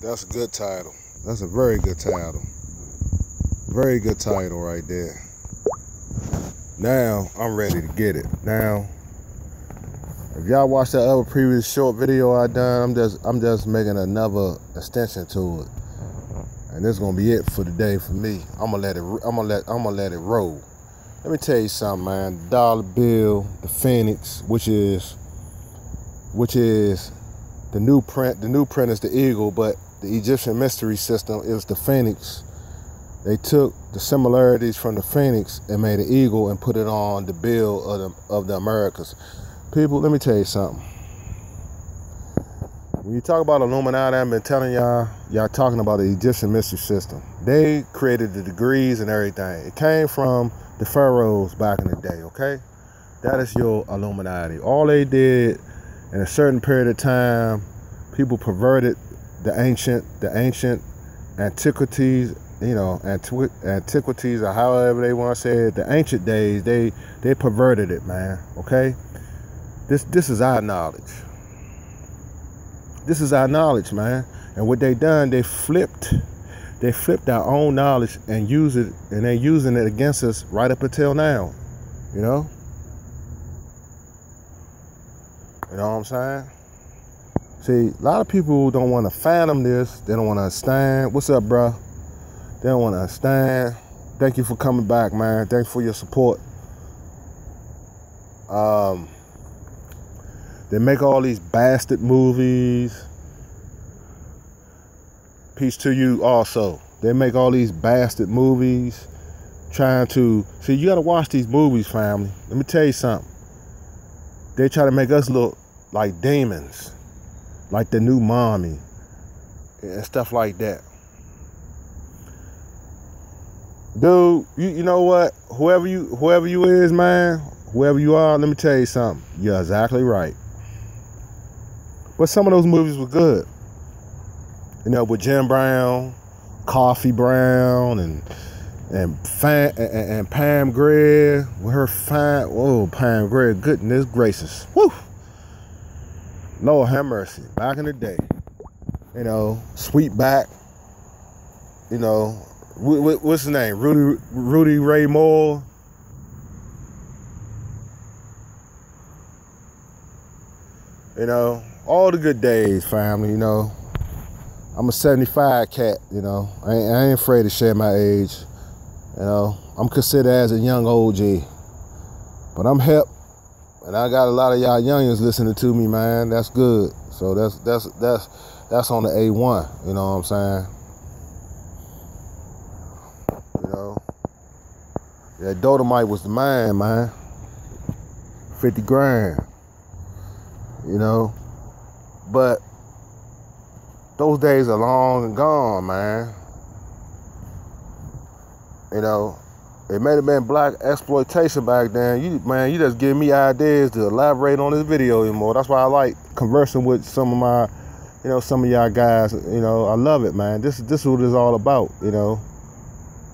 That's a good title. That's a very good title. Very good title right there. Now I'm ready to get it. Now, if y'all watched that other previous short video I done, I'm just making another extension to it, and this is gonna be it for today for me. I'm gonna let it roll. Let me tell you something, man. The dollar bill, the Phoenix, which is the new print. The new print is the eagle, but the Egyptian mystery system is the Phoenix. They took the similarities from the Phoenix and made an eagle and put it on the bill of the Americas. People, let me tell you something. When you talk about Illuminati, I've been telling y'all talking about the Egyptian mystery system. They created the degrees and everything. It came from the pharaohs back in the day, okay? That is your Illuminati. All they did in a certain period of time, people perverted the ancient antiquities, you know, antiquities or however they want to say it, the ancient days, they perverted it, man, okay? This is our knowledge. This is our knowledge, man. And what they done, they flipped our own knowledge and use it, and they're using it against us right up until now, you know? You know what I'm saying? See, a lot of people don't want to fathom this. They don't want to understand. What's up, bro? They don't want to understand. Thank you for coming back, man. Thanks for your support. They make all these bastard movies. Peace to you also. They make all these bastard movies trying to... See, you got to watch these movies, family. Let me tell you something. They try to make us look like demons, like the new mommy and stuff like that. Dude, you know what? Whoever you is, man, whoever you are, let me tell you something. You're exactly right. But some of those movies were good. You know, with Jim Brown, Coffee Brown, and Pam Grier with her fine. Whoa, Pam Grier, goodness gracious. Woo! Lord have mercy. Back in the day, you know, Sweetback. You know, what's his name? Rudy Ray Moore. You know, all the good days, family. You know, I'm a 75 cat. You know, I ain't afraid to share my age. You know, I'm considered as a young OG, but I'm hip, and I got a lot of y'all youngins listening to me, man. That's good. So that's on the A1. You know what I'm saying? You know, that Dolomite was the man. 50 grand. You know, but those days are long and gone, man. You know, it may have been black exploitation back then. You just give me ideas to elaborate on this video anymore. That's why I like conversing with some of y'all guys. You know, I love it, man. This is what it's all about, you know.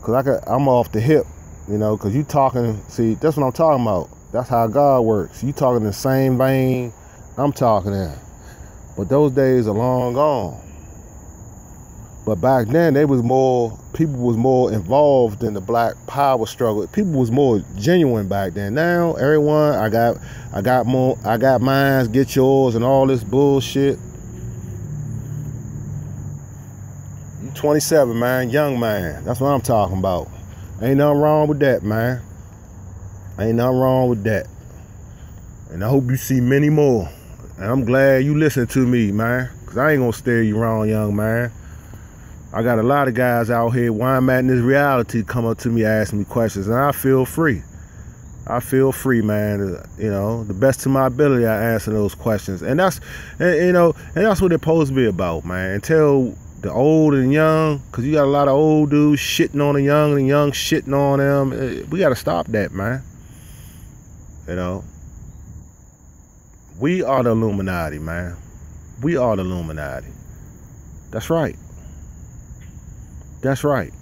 Cause I'm off the hip, you know, cause you talking, see, that's what I'm talking about. That's how God works. You talking in the same vein I'm talking in. But those days are long gone. But back then, people was more involved in the black power struggle. People was more genuine back then. Now, everyone, I got mines, get yours, and all this bullshit. You 27, man, young man. That's what I'm talking about. Ain't nothing wrong with that, man. Ain't nothing wrong with that. And I hope you see many more. And I'm glad you listen to me, man. Because I ain't going to steer you wrong, young man. I got a lot of guys out here where I'm at in this reality come up to me asking me questions. And I feel free. I feel free, man. You know, the best of my ability, I answer those questions. And that's, you know, and that's what it's supposed to be about, man. And tell the old and young, because you got a lot of old dudes shitting on the young and young shitting on them. We got to stop that, man. You know. We are the Illuminati, man. We are the Illuminati. That's right. That's right.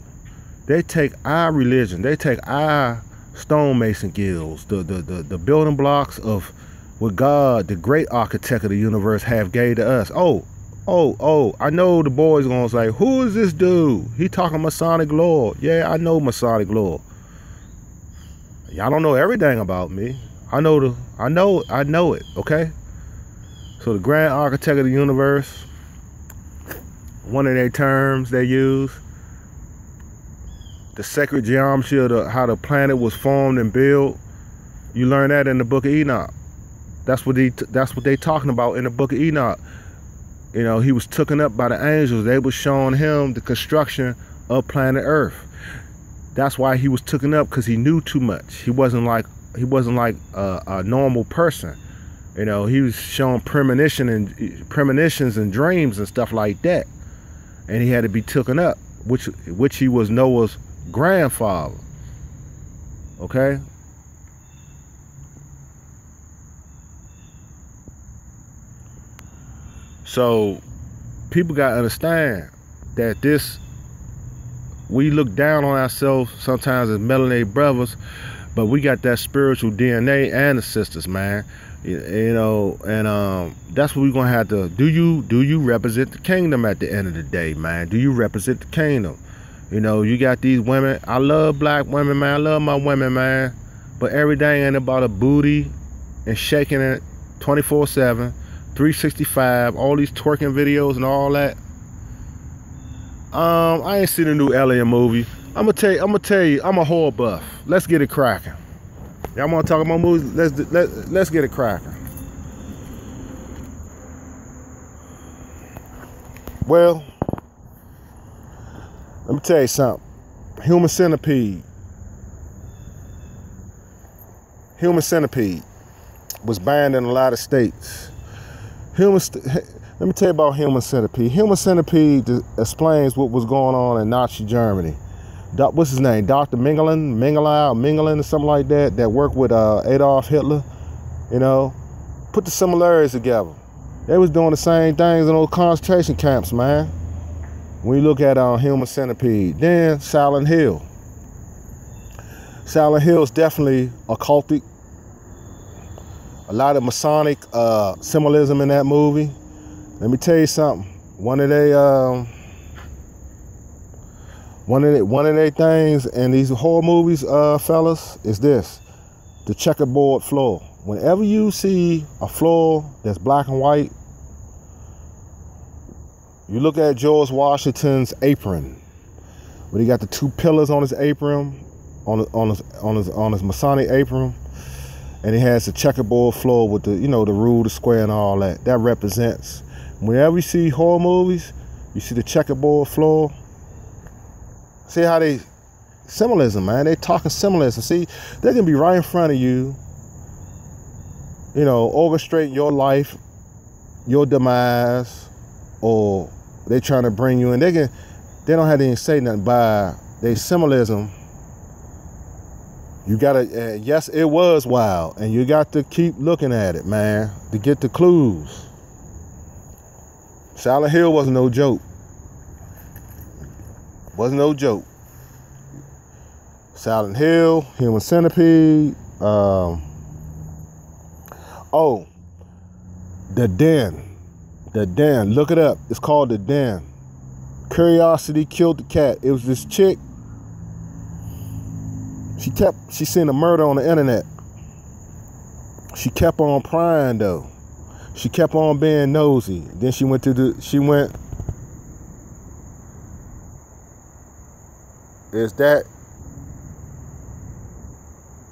They take our religion. They take our stonemason guilds, the building blocks of what God, the great architect of the universe, have gave to us. Oh, I know the boys gonna say, who is this dude? He talking Masonic law. Yeah, I know Masonic law. Y'all don't know everything about me. I know it, okay? So the grand architect of the universe, one of their terms they use, the sacred geometry of how the planet was formed and built. You learn that in the book of Enoch. That's what they talking about in the book of Enoch. You know, he was taken up by the angels. They was showing him the construction of planet Earth. That's why he was taken up, because he knew too much. He wasn't like a normal person. You know, he was showing premonitions and dreams and stuff like that. And he had to be taken up, which he was Noah's grandfather. Okay? So people gotta understand that we look down on ourselves sometimes as melanated brothers, but we got that spiritual DNA and the sisters, man. You know, and that's what we're gonna have to do. You represent the kingdom at the end of the day, man? Do you represent the kingdom? You know, you got these women. I love black women, man. I love my women, man. But everything ain't about a booty and shaking it 24/7, 365, all these twerking videos and all that. I ain't seen a new alien movie. I'm gonna tell you, I'm a horror buff. Let's get it cracking. Y'all wanna talk about movies? Let's get it cracking. Well, let me tell you something. Human centipede was banned in a lot of states. Let me tell you about human centipede. Human centipede explains what was going on in Nazi Germany. What's his name? Dr. Mengele or something like that, that worked with Adolf Hitler. You know, put the similarities together. They was doing the same things in those concentration camps, man. When you look at human centipede. Then Silent Hill. Silent Hill is definitely occultic. A lot of Masonic symbolism in that movie. Let me tell you something. One of their things in these horror movies, fellas, is this: the checkerboard floor. Whenever you see a floor that's black and white, you look at George Washington's apron, when he got the two pillars on his apron, on his Masonic apron, and he has the checkerboard floor with the, you know, the rule, the square, and all that. That represents. Whenever you see horror movies, you see the checkerboard floor. See how they symbolism, man. They talking symbolism. See, they can be right in front of you, you know, orchestrating your life, your demise, or they trying to bring you in. They don't have to even say nothing by their symbolism. You gotta, yes, it was wild, and you got to keep looking at it, man, to get the clues. Silent Hill wasn't no joke. Wasn't no joke. Silent Hill, Human Centipede. The Den. The Den. Look it up. It's called The Den. Curiosity killed the cat. It was this chick. She seen a murder on the internet. She kept on prying though. She kept on being nosy. Then she went. Is that?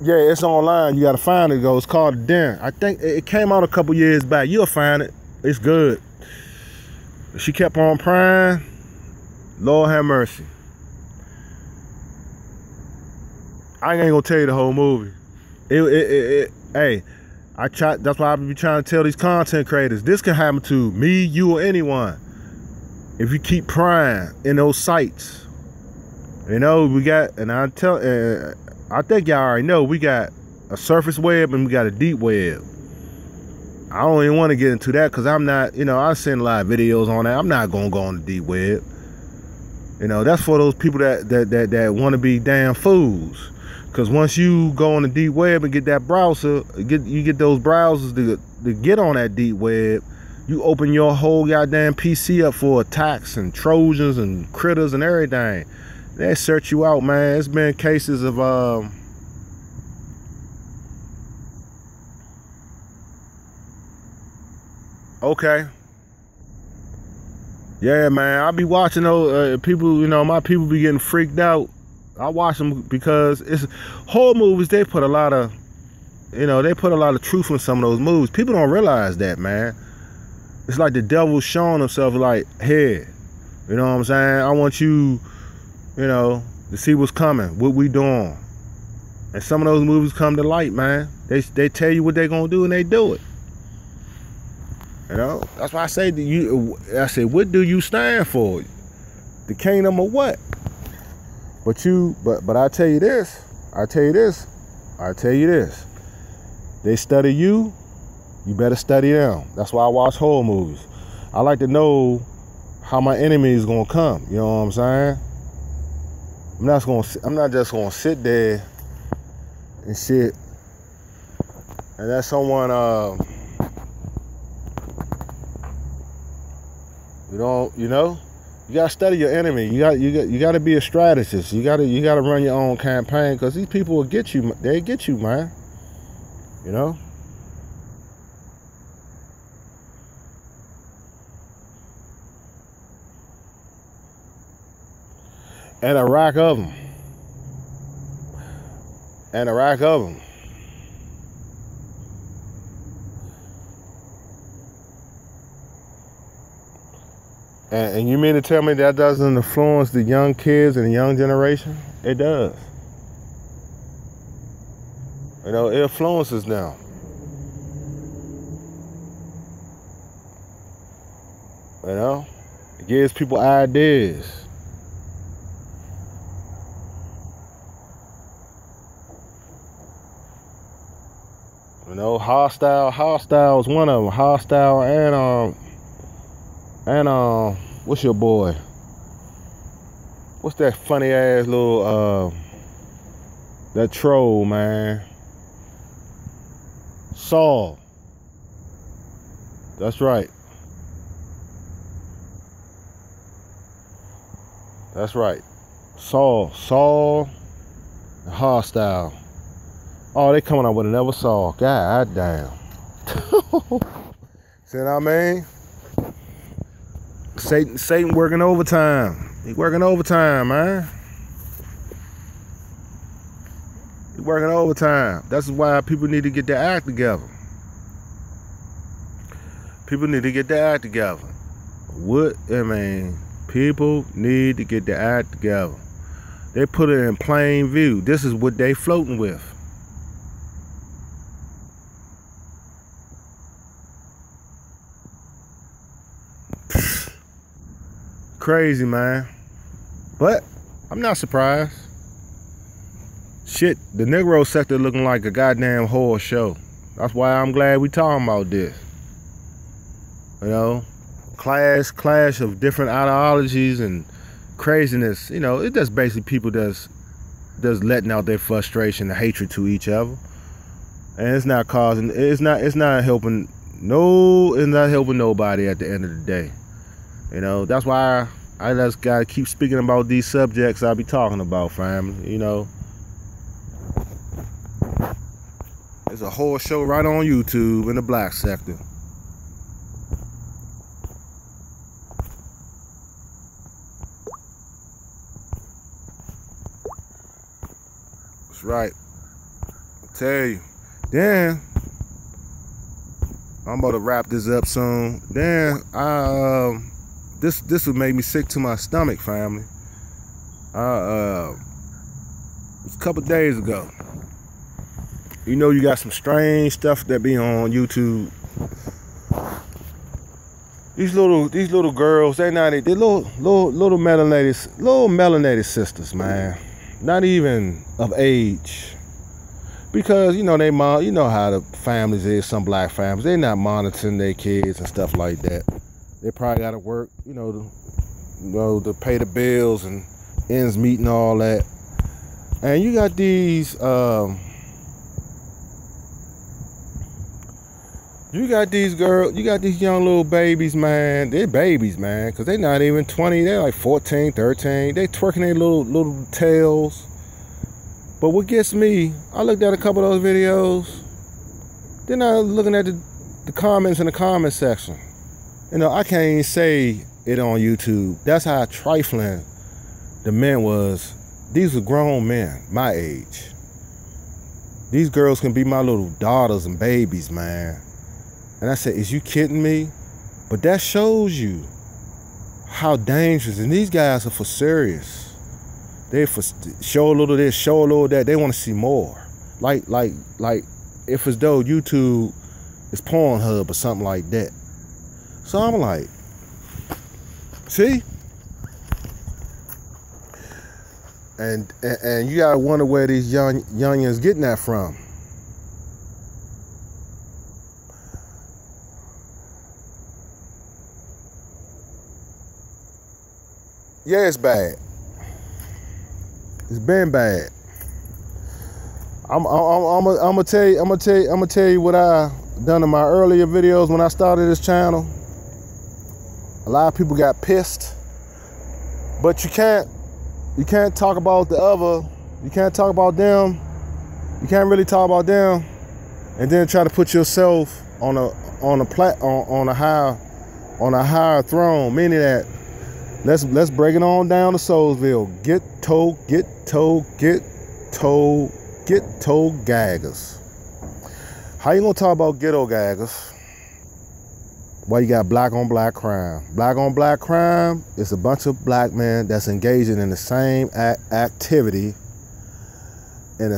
Yeah, it's online. You gotta find it though. It's called The Den. I think it came out a couple years back. You'll find it. It's good. She kept on prying. Lord have mercy. I ain't gonna tell you the whole movie. Hey, that's why I be trying to tell these content creators, this can happen to me, you, or anyone. If you keep prying in those sites. You know, we got, and I think y'all already know, we got a surface web and we got a deep web. I don't even want to get into that because I'm not, you know, I've seen a lot of videos on that. I'm not gonna go on the deep web. You know, that's for those people that want to be damn fools. Because once you go on the deep web and get that browser, you get those browsers to get on that deep web, You open your whole goddamn PC up for attacks and Trojans and critters and everything. They search you out, man. It's been cases of okay. Yeah, man. I be watching those people, you know, my people be getting freaked out. I watch them because it's horror movies. They put a lot of, you know, they put a lot of truth in some of those movies. People don't realize that, man. It's like the devil showing himself like, hey, you know what I'm saying? I want you, you know, to see what's coming, what we doing. And some of those movies come to light, man. They tell you what they're gonna do and they do it. You know, that's why I say to you, I say, what do you stand for? The kingdom or what? But I tell you this, they study you, you better study them. That's why I watch horror movies. I like to know how my enemy is gonna come. You know what I'm saying? I'm not just gonna sit there and shit and let someone you know, you gotta study your enemy. You gotta be a strategist. You gotta run your own campaign, because these people will get you. They get you, man. You know. And a rack of them. And a rack of them. And you mean to tell me that doesn't influence the young kids and the young generation? It does. You know, it influences them. You know, it gives people ideas. You know, hostile is one of them. Hostile and what's your boy? What's that funny ass little that troll, man? Saul. That's right. That's right. Saul and Hostile. Oh, they coming up with another Saul. God damn. See what I mean? Satan working overtime. He working overtime, man. He working overtime. That's why people need to get their act together. People need to get their act together. People need to get their act together. They put it in plain view. This is what they floating with. Crazy, man. But I'm not surprised. Shit, the Negro sector looking like a goddamn horror show. That's why I'm glad we talking about this. You know, clash of different ideologies and craziness. You know, it's just basically people that's letting out their frustration and hatred to each other, and it's not helping nobody at the end of the day. You know, that's why I just gotta keep speaking about these subjects I be talking about, fam. You know, there's a whole show right on YouTube in the black sector. That's right. I tell you. Then I'm about to wrap this up soon. Then this would make me sick to my stomach, family. It was a couple days ago. You know, you got some strange stuff that be on YouTube. These little girls, they're little melanated sisters, man. Not even of age. Because, you know, you know how the families is, some black families, they're not monitoring their kids and stuff like that. They probably gotta work, you know, to pay the bills and ends meet and all that. And you got these You got these girls, you got these young little babies, man. They're babies, man, because they're not even 20. They're like 14, 13. They twerking their little tails. But what gets me, I looked at a couple of those videos. Then I was looking at the comments in the comment section. You know, I can't even say it on YouTube. That's how trifling the men was. These were grown men, my age. These girls can be my little daughters and babies, man. And I said, is you kidding me? But that shows you how dangerous. And these guys are for serious. They for show a little this, show a little that. They want to see more. Like if as though YouTube is Pornhub or something like that. So I'm like, see? And you gotta wonder where these youngins getting that from. Yeah, it's bad. It's been bad. I'm gonna tell you what I done in my earlier videos when I started this channel. A lot of people got pissed, but you can't talk about the other. You can't talk about them. You can't really talk about them, and then try to put yourself on a higher throne. Meaning that let's break it on down to Soulsville. Get told gaggers. How you gonna talk about ghetto gaggers? Well, you got black on black crime. Black on black crime is a bunch of black men that's engaging in the same activity as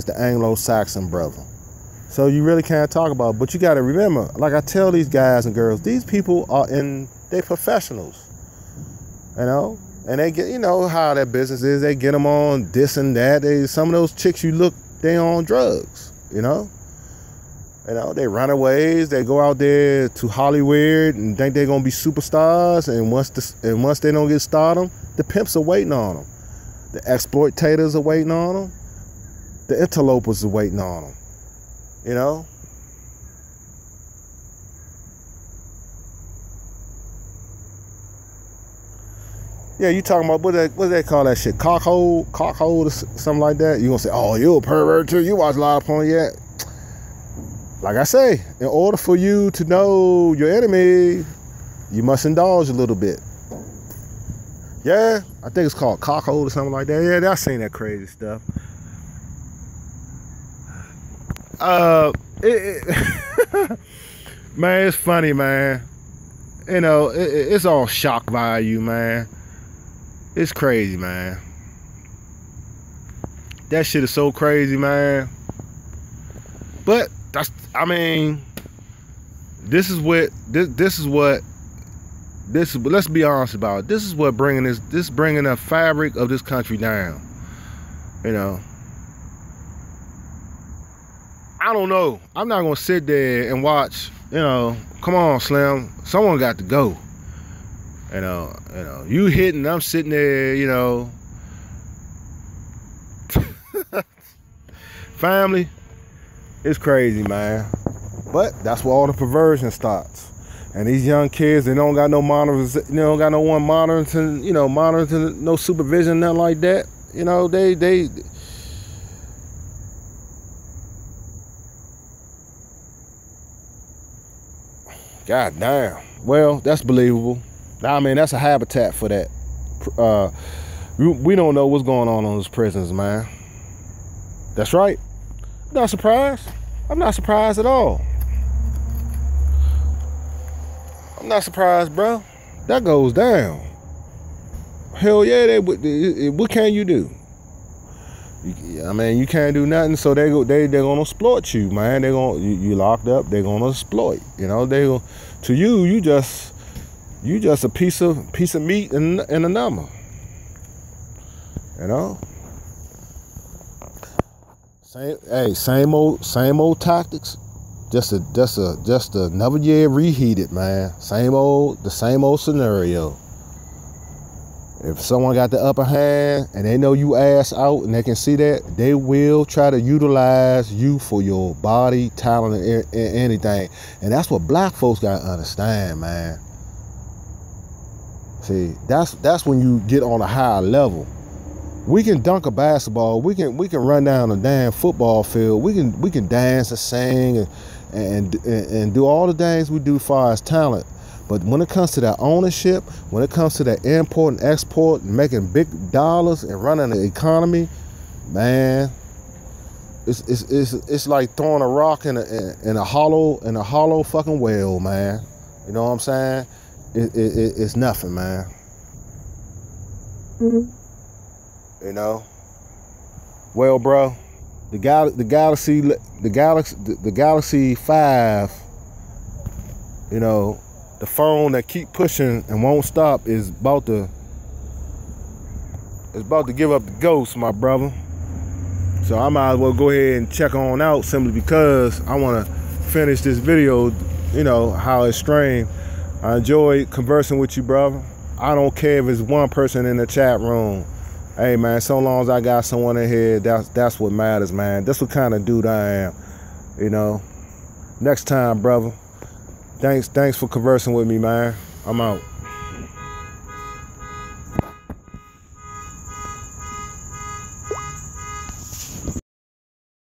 the Anglo-Saxon brother. So you really can't talk about it. But you got to remember, like I tell these guys and girls, these people they professionals, you know, and they get, you know how that business is. They get them on this and that. Some of those chicks you look, they on drugs, you know. You know, they runaways. They go out there to Hollywood and think they're gonna be superstars. And once they don't get stardom, the pimps are waiting on them. The exploitators are waiting on them. The interlopers are waiting on them. You know. Yeah, you talking about what do they call that shit? Cockhold or something like that. You gonna say, oh, you a pervert too? You watch a lot of porn yet? Like I say, in order for you to know your enemy, you must indulge a little bit. Yeah, I think it's called cockhold or something like that. Yeah, I've seen that crazy stuff. Man, it's funny, man. You know, it's all shock value, man. It's crazy, man. That shit is so crazy, man. But let's be honest about it. This is what bringing the fabric of this country down. You know, I don't know. I'm not gonna sit there and watch. You know, come on, Slim. Someone got to go. You know, you hitting. I'm sitting there. You know, family. It's crazy, man. But that's where all the perversion starts. And these young kids, they don't got no monitors, they don't got no one monitoring, no supervision, nothing like that. You know, they God damn. Well, that's believable. I mean, that's a habitat for that. We don't know what's going on those prisons, man. That's right. Not surprised. I'm not surprised at all. I'm not surprised, bro. That goes down. Hell yeah, what can you do? I mean, you can't do nothing, so they're gonna exploit you, man. You locked up, they're gonna exploit. You know, to you just a piece of meat and a number. You know? Same old tactics. Just another year reheated, man. The same old scenario. If someone got the upper hand and they know you ass out and they can see that, they will try to utilize you for your body, talent, and anything. And that's what black folks gotta understand, man. See, that's when you get on a higher level. We can dunk a basketball. We can run down a damn football field. We can dance and sing and do all the things we do as far as talent. But when it comes to that ownership, when it comes to that import and export and making big dollars and running the economy, man, it's like throwing a rock in a hollow fucking well, man. You know what I'm saying? It's nothing, man. You know. Well, bro, the Galaxy 5, you know, the phone that keep pushing and won't stop is about to give up the ghost, my brother. So I might as well go ahead and check on out, simply because I want to finish this video, you know, how it's streamed. I enjoyed conversing with you, brother. I don't care if it's one person in the chat room. Hey, man, so long as I got someone in here, that's what matters, man. That's what kind of dude I am, you know. Next time, brother. Thanks for conversing with me, man. I'm out.